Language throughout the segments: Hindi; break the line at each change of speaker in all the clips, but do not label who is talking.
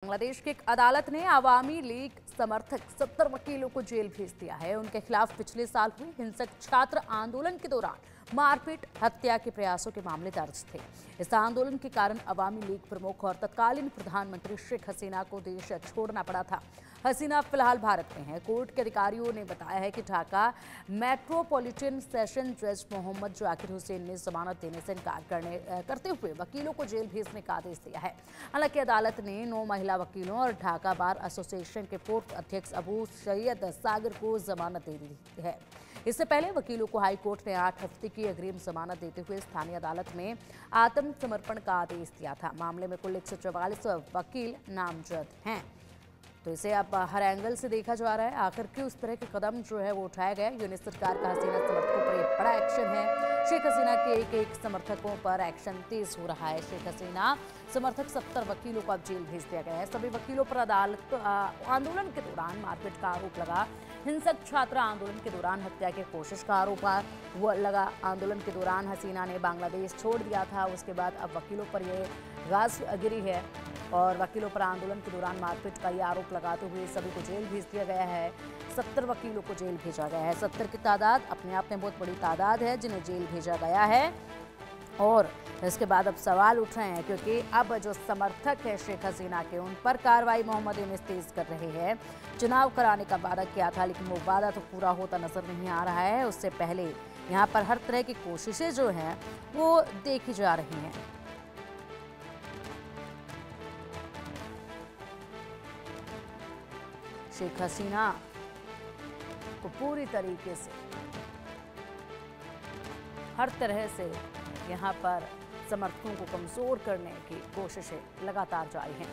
बांग्लादेश की एक अदालत ने आवामी लीग समर्थक 70 वकीलों को जेल भेज दिया है। उनके खिलाफ पिछले साल हुए हिंसक छात्र आंदोलन के दौरान मारपीट, हत्या के प्रयासों के मामले दर्ज थे। इस आंदोलन के कारण आवामी लीग प्रमुख और तत्कालीन प्रधानमंत्री शेख हसीना को देश छोड़ना पड़ा था। हसीना फिलहाल भारत में है। कोर्ट के अधिकारियों ने बताया है कि ढाका मेट्रोपॉलिटन सेशन जज मोहम्मद जाकिर हुसैन ने जमानत देने से इनकार करते हुए वकीलों को जेल भेजने का आदेश दिया है। हालांकि अदालत ने 9 महिला वकीलों और ढाका बार एसोसिएशन के पूर्व अध्यक्ष अबू सैयद सागर को जमानत दे दी है। इससे पहले वकीलों को हाई कोर्ट ने 8 हफ्ते की अग्रिम जमानत देते हुए स्थानीय अदालत में आत्मसमर्पण का आदेश दिया था। मामले में कुल 144 वकील नामजद हैं। तो इसे अब हर एंगल से देखा जा रहा है। आखिर क्यों इस तरह के कदम जो है वो उठाया गया। यूनिस सरकार का हसीना समर्थकों पर यह बड़ा एक्शन है। शेख हसीना के एक समर्थकों पर एक्शन तेज हो रहा है। शेख हसीना समर्थक 70 वकीलों को अब जेल भेज दिया गया है। सभी वकीलों पर अदालत आंदोलन के दौरान मारपीट का आरोप लगा। हिंसक छात्र आंदोलन के दौरान हत्या की कोशिश का आरोप लगा। आंदोलन के दौरान हसीना ने बांग्लादेश छोड़ दिया था। उसके बाद अब वकीलों पर यह गाजगिरी है और वकीलों पर आंदोलन के दौरान मारपीट का ये आरोप लगाते हुए सभी को जेल भेज दिया गया है। 70 वकीलों को जेल भेजा गया है। 70 की तादाद अपने आप में बहुत बड़ी तादाद है जिन्हें जेल भेजा गया है। और इसके बाद अब सवाल उठ रहे हैं क्योंकि अब जो समर्थक है शेख हसीना के, उन पर कार्रवाई मोहम्मद यूनिस तेज कर रहे हैं। चुनाव कराने का वादा किया था लेकिन वो वादा तो पूरा होता नजर नहीं आ रहा है। उससे पहले यहाँ पर हर तरह की कोशिशें जो हैं वो देखी जा रही हैं। शेख हसीना को पूरी तरीके से हर तरह से यहाँ पर समर्थकों को कमजोर करने की कोशिशें लगातार जारी हैं।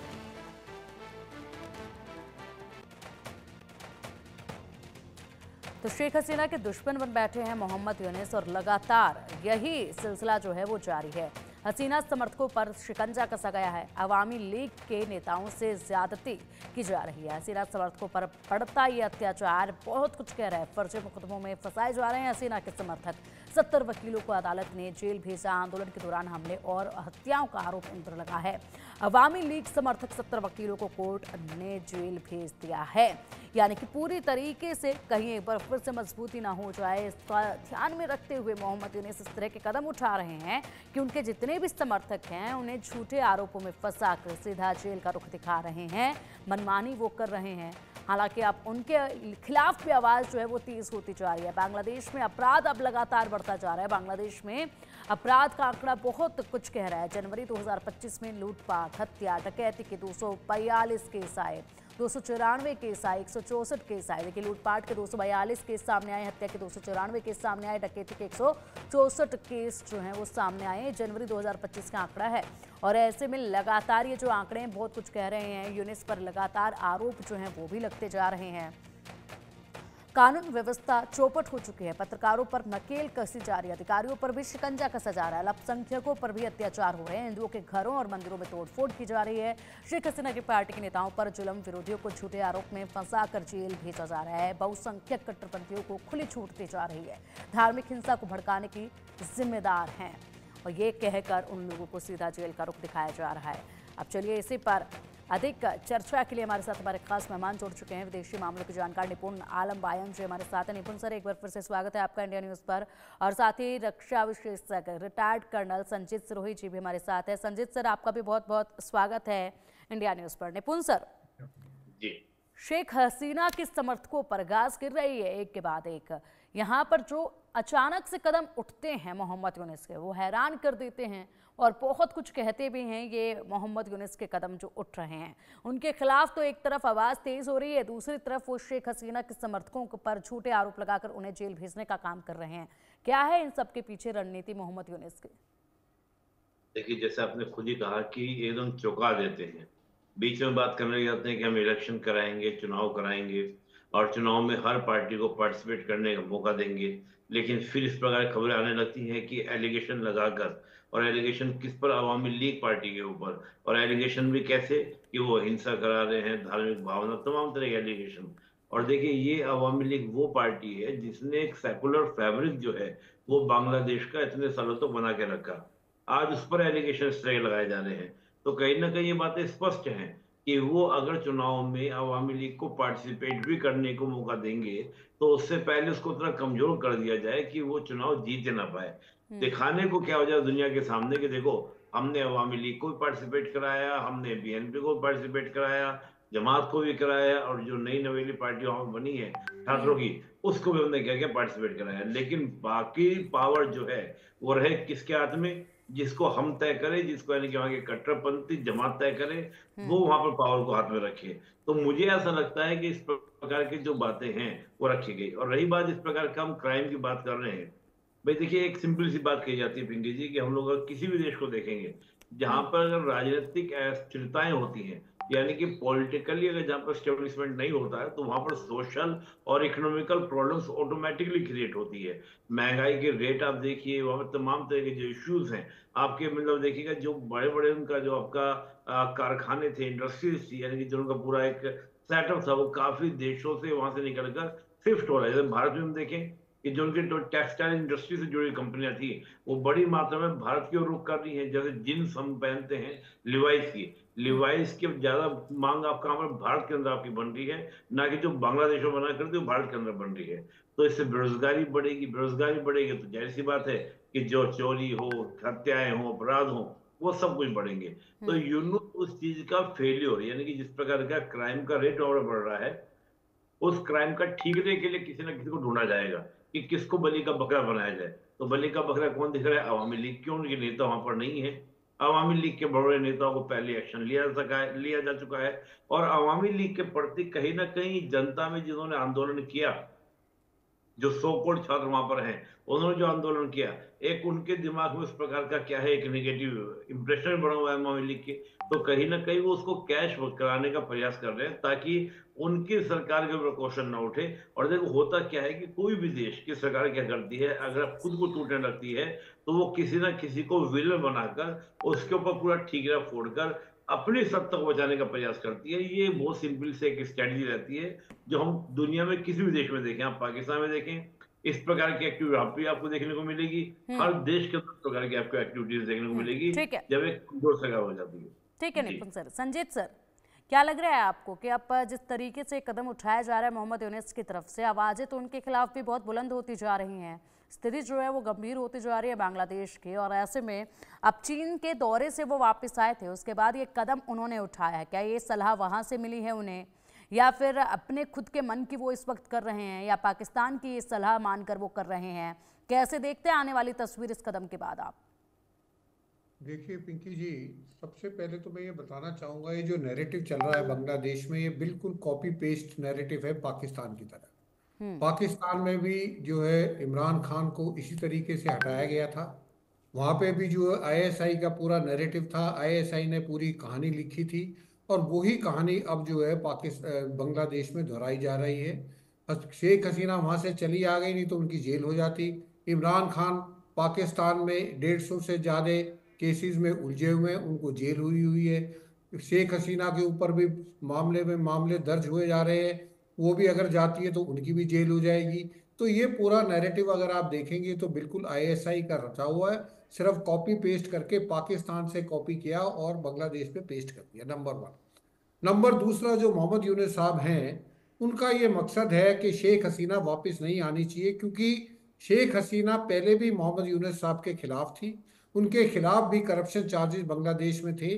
तो शेख हसीना के दुश्मन बन बैठे हैं मोहम्मद यूनिस और लगातार यही सिलसिला जो है वो जारी है। हसीना समर्थकों पर शिकंजा कसा गया है। अवामी लीग के नेताओं से ज्यादती की जा रही है। हसीना समर्थकों पर पड़ता ये अत्याचार बहुत कुछ कह रहा है। फर्जी मुकदमों में फंसाए जा रहे हैं हसीना के समर्थक। 70 वकीलों को अदालत ने जेल भेजा। आंदोलन के दौरान हमले और हत्याओं का आरोप इन पर लगा है। अवामी लीग समर्थक 70 वकीलों को कोर्ट ने जेल भेज दिया है। यानी कि पूरी तरीके से कहीं एक बार फिर से मजबूती ना हो जाए, इसका ध्यान में रखते हुए मोहम्मद यूनिस इस तरह के कदम उठा रहे हैं कि उनके जितने भी समर्थक हैं उन्हें झूठे आरोपों में फंसाकर सीधा जेल का रुख दिखा रहे हैं। मनमानी वो कर रहे हैं। हालांकि अब उनके खिलाफ भी आवाज जो है वो तेज होती जा रही है। बांग्लादेश में अपराध अब लगातार बढ़ता जा रहा है। बांग्लादेश में अपराध का आंकड़ा बहुत कुछ कह रहा है। जनवरी 2025 में लूटपाट, हत्या, डकैती के 242 केस आए, 294 केस आए, 164 केस आए। देखिए, लूटपाट के 242 केस सामने आए, हत्या के 294 केस सामने आए, डकैती के 164 केस जो हैं वो सामने आए। जनवरी 2025 का आंकड़ा है और ऐसे में लगातार ये जो आंकड़े हैं बहुत कुछ कह रहे हैं। यूनिस पर लगातार आरोप जो हैं वो भी लगते जा रहे हैं। कानून व्यवस्था चौपट हो चुकी है। पत्रकारों पर नकेल कसी जा रही है। अधिकारियों पर भी शिकंजा कसा जा रहा है। अल्पसंख्यकों पर भी अत्याचार हो रहे हैं। हिंदुओं के घरों और मंदिरों में तोड़फोड़ की जा रही है। शेख हसीना की पार्टी के नेताओं पर जुल्म, विरोधियों को झूठे आरोप में फंसाकर जेल भेजा जा रहा है। बहुसंख्यक कट्टरपंथियों को खुली छूट दी जा रही है। धार्मिक हिंसा को भड़काने की जिम्मेदार हैं और ये कहकर उन लोगों को सीधा जेल का रुख दिखाया जा रहा है। अब चलिए इसी पर अधिक चर्चा के लिए हमारे साथ हमारे खास मेहमान जुड़ चुके हैं। विदेशी मामलों के जानकार निपुण आलम बायन जी हमारे साथ हैं। निपुण सर, एक बार फिर से स्वागत है आपका इंडिया न्यूज़ पर। और साथ ही रक्षा विशेषज्ञ रिटायर्ड कर्नल संजीत सिरोही जी भी हमारे साथ है। संजीत सर, आपका भी बहुत बहुत स्वागत है इंडिया न्यूज़ पर। निपुण सर
जी,
शेख हसीना के समर्थकों पर गाज गिर रही है एक के बाद एक। यहाँ पर जो अचानक से कदम उठते हैं मोहम्मद यूनिस के, वो हैरान कर देते हैं और बहुत कुछ कहते भी हैं। ये मोहम्मद यूनिस के कदम जो उठ रहे हैं उनके खिलाफ तो एक तरफ आवाज़ तेज हो रही है, दूसरी तरफ वो शेख हसीना के समर्थकों पर झूठे आरोप लगाकर उन्हें जेल भेजने का काम कर रहे हैं। क्या है इन सब के पीछे रणनीति मोहम्मद यूनिस की?
देखिए, जैसे आपने खुद ही कहा कि एकदम चौंका देते हैं। बीच में बात करने लग जाते हैं कि हम इलेक्शन कराएंगे, चुनाव कराएंगे और चुनाव में हर पार्टी को पार्टिसिपेट करने का मौका देंगे। लेकिन फिर इस प्रकार की खबरें आने लगती हैं कि एलिगेशन लगाकर, और एलिगेशन किस पर? अवामी लीग पार्टी के ऊपर। और एलिगेशन भी कैसे? कि वो हिंसा करा रहे हैं, धार्मिक भावना, तमाम तरह के एलिगेशन। और देखिए, ये अवामी लीग वो पार्टी है जिसने एक सेकुलर फैब्रिक जो है वो बांग्लादेश का इतने सालों तक बना के रखा। आज उस पर एलिगेशन लगाए जा रहे हैं। तो कहीं ना कहीं ये बातें स्पष्ट हैं कि वो अगर चुनाव में अवामी लीग को पार्टिसिपेट भी करने को मौका देंगे, तो उससे पहले उसको इतना कमजोर कर दिया जाए कि वो चुनाव जीत ना पाए।
हम्म।
दिखाने को क्या हो जाए दुनिया के सामने कि देखो, हमने अवामी लीग को भी पार्टिसिपेट कराया, हमने बीएनपी को भी पार्टिसिपेट कराया, जमात को भी कराया, और जो नई नवेली पार्टी वहां पर बनी है छात्रों
हम्म।
की, उसको भी हमने क्या क्या पार्टिसिपेट कराया। लेकिन बाकी पावर जो है वो रहे किसके हाथ में? जिसको हम तय करें, जिसको यानी कि वहां के कट्टरपंथी जमात तय करे, वो
हम्म।
वहां पर पावर को हाथ में रखे। तो मुझे ऐसा लगता है कि इस प्रकार की जो बातें हैं वो रखी गई। और रही बात इस प्रकार का हम क्राइम की बात कर रहे हैं, भाई देखिए, एक सिंपल सी बात कही जाती है पिंकी जी, कि हम लोग अगर किसी भी देश को देखेंगे जहां
हम्म।
पर अगर राजनीतिक अस्थिरताएं होती हैं, यानी कि पॉलिटिकली अगर जहां पर स्टेब्लिशमेंट नहीं होता है, तो वहां पर सोशल और इकोनॉमिकल प्रॉब्लम्स ऑटोमेटिकली क्रिएट होती है। महंगाई के रेट आप देखिए, वहां पर तमाम तरह के जो इश्यूज हैं आपके, मतलब देखिएगा, जो बड़े बड़े उनका जो आपका कारखाने थे, इंडस्ट्रीज थी, यानी कि जो उनका पूरा एक सेटअप था, वो काफी देशों से वहां से निकलकर शिफ्ट हो रहा है। जैसे भारत में हम देखें कि जो उनके जो टेक्सटाइल इंडस्ट्री से जुड़ी कंपनियां थी, वो बड़ी मात्रा में भारत की ओर रुख कर रही हैं। जैसे जींस हम पहनते हैं लिवाइस की,
हम्म।
लिवाइस की ज्यादा मांग आप कहाँ पर? भारत के अंदर आपकी बन रही है, ना कि जो बांग्लादेश में बना करती है वो भारत के अंदर बन रही है। तो इससे बेरोजगारी बढ़ेगी, बेरोजगारी बढ़ेगी तो जाहिर सी बात है कि जो चोरी हो, हत्याएं हो, अपराध हो, वो सब कुछ बढ़ेंगे। तो
हम्म।
उस चीज का फेल्योर, यानी कि जिस प्रकार का क्राइम का रेट और बढ़ रहा है, उस क्राइम का ठीकने के लिए किसी ना किसी को ढूंढा जाएगा कि किसको बलि का बकरा बनाया जाए। तो बलि का बकरा कौन दिख रहा है? अवामी लीग। क्यों? उनके नेता वहां पर नहीं है। अवामी लीग के बड़े बड़े नेताओं को पहले एक्शन लिया जा चुका है। और अवामी लीग के प्रति कहीं ना कहीं जनता में जिन्होंने आंदोलन किया, जो सो कॉल्ड छात्र वहां पर हैं, उन्होंने जो आंदोलन किया, एक उनके दिमाग में उस प्रकार का क्या है, एक नेगेटिव इंप्रेशन बना हुआ है अवामी लीग के। तो कहीं ना कहीं वो उसको कैश कराने का प्रयास कर रहे हैं, ताकि उनकी सरकार के ऊपर क्वेश्चन ना उठे। और देखो, होता क्या है कि कोई भी देश की सरकार क्या करती है, अगर आप खुद को टूटने लगती है, तो वो किसी ना किसी को विलन बनाकर उसके ऊपर पूरा ठीकरा फोड़कर अपनी सत्ता को बचाने का प्रयास करती है। ये बहुत सिंपल से एक स्ट्रेटजी रहती है, जो हम दुनिया में किसी भी देश में देखें, आप पाकिस्तान में देखें, इस प्रकार की एक्टिविटी यहाँ पे आपको देखने को मिलेगी। हर
हम्म।
देश के अंदर इस प्रकार की आपको एक्टिविटीज देखने को मिलेगी,
ठीक है।
जब एक कमजोर सरकार हो जाती है।
ठीक है
जी।
निपुण सर। संजीत सर, क्या लग रहा है आपको कि अब जिस तरीके से कदम उठाया जा रहा है मोहम्मद यूनिस की तरफ से, आवाजें तो उनके खिलाफ भी बहुत बुलंद होती जा रही हैं, स्थिति जो है वो गंभीर होती जा रही है बांग्लादेश की, और ऐसे में अब चीन के दौरे से वो वापस आए थे, उसके बाद ये कदम उन्होंने उठाया है, क्या ये सलाह वहां से मिली है उन्हें, या फिर अपने खुद के मन की वो इस वक्त कर रहे हैं, या पाकिस्तान की ये सलाह मानकर वो कर रहे हैं? कैसे देखते हैं आने वाली तस्वीर इस कदम के बाद आप?
देखिए पिंकी जी, सबसे पहले तो मैं ये बताना चाहूँगा, ये जो नैरेटिव चल रहा है बांग्लादेश में, ये बिल्कुल कॉपी पेस्ट नैरेटिव है पाकिस्तान की तरह।
हम्म।
पाकिस्तान में भी जो है इमरान खान को इसी तरीके से हटाया गया था। वहाँ पे भी जो आईएसआई का पूरा नैरेटिव था, आईएसआई ने पूरी कहानी लिखी थी, और वही कहानी अब जो है पाकिस्तान बांग्लादेश में दोहराई जा रही है। शेख हसीना वहाँ से चली आ गई, नहीं तो उनकी जेल हो जाती। इमरान खान पाकिस्तान में 150 से ज़्यादा केसेस में उलझे हुए हैं, उनको जेल हुई हुई है। शेख हसीना के ऊपर भी मामले दर्ज हुए जा रहे हैं, वो भी अगर जाती है तो उनकी भी जेल हो जाएगी। तो ये पूरा नैरेटिव अगर आप देखेंगे तो बिल्कुल आईएसआई का रचा हुआ है, सिर्फ कॉपी पेस्ट करके पाकिस्तान से कॉपी किया और बांग्लादेश पे पेस्ट कर दिया, नंबर वन। नंबर दूसरा, जो मोहम्मद यूनुस साहब हैं, उनका ये मकसद है कि शेख हसीना वापस नहीं आनी चाहिए, क्योंकि शेख हसीना पहले भी मोहम्मद यूनुस साहब के खिलाफ थी। उनके खिलाफ भी करप्शन चार्जेस बांग्लादेश में थे,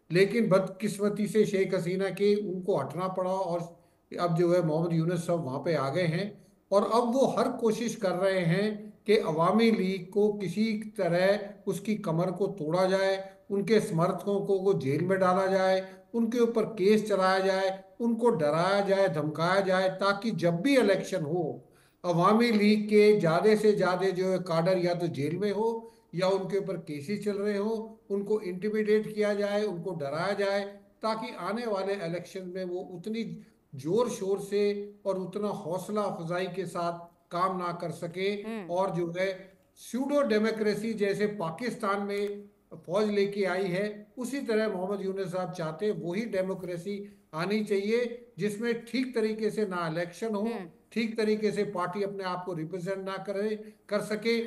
लेकिन बदकिस्मती से शेख हसीना के उनको हटना पड़ा, और अब जो है मोहम्मद यूनुस साहब वहाँ पे आ गए हैं। और अब वो हर कोशिश कर रहे हैं कि अवामी लीग को किसी तरह उसकी कमर को तोड़ा जाए, उनके समर्थकों को जेल में डाला जाए, उनके ऊपर केस चलाया जाए, उनको डराया जाए, धमकाया जाए, ताकि जब भी इलेक्शन हो, अवामी लीग के ज़्यादा से ज़्यादा जो है काडर या तो जेल में हो, या उनके ऊपर केसेस चल रहे हो, उनको इंटिमिडेट किया जाए, उनको डराया जाए, ताकि आने वाले इलेक्शन में वो उतनी जोर शोर से और उतना हौसला अफजाई के साथ काम ना कर सके।
हम्म।
और जो है स्यूडो डेमोक्रेसी जैसे पाकिस्तान में फौज लेके आई है, उसी तरह मोहम्मद यूनुस साहब चाहते हैं वही डेमोक्रेसी आनी चाहिए, जिसमें ठीक तरीके से ना इलेक्शन हो,
हम्म।
ठीक तरीके से पार्टी अपने आप को रिप्रेजेंट ना करे कर सके।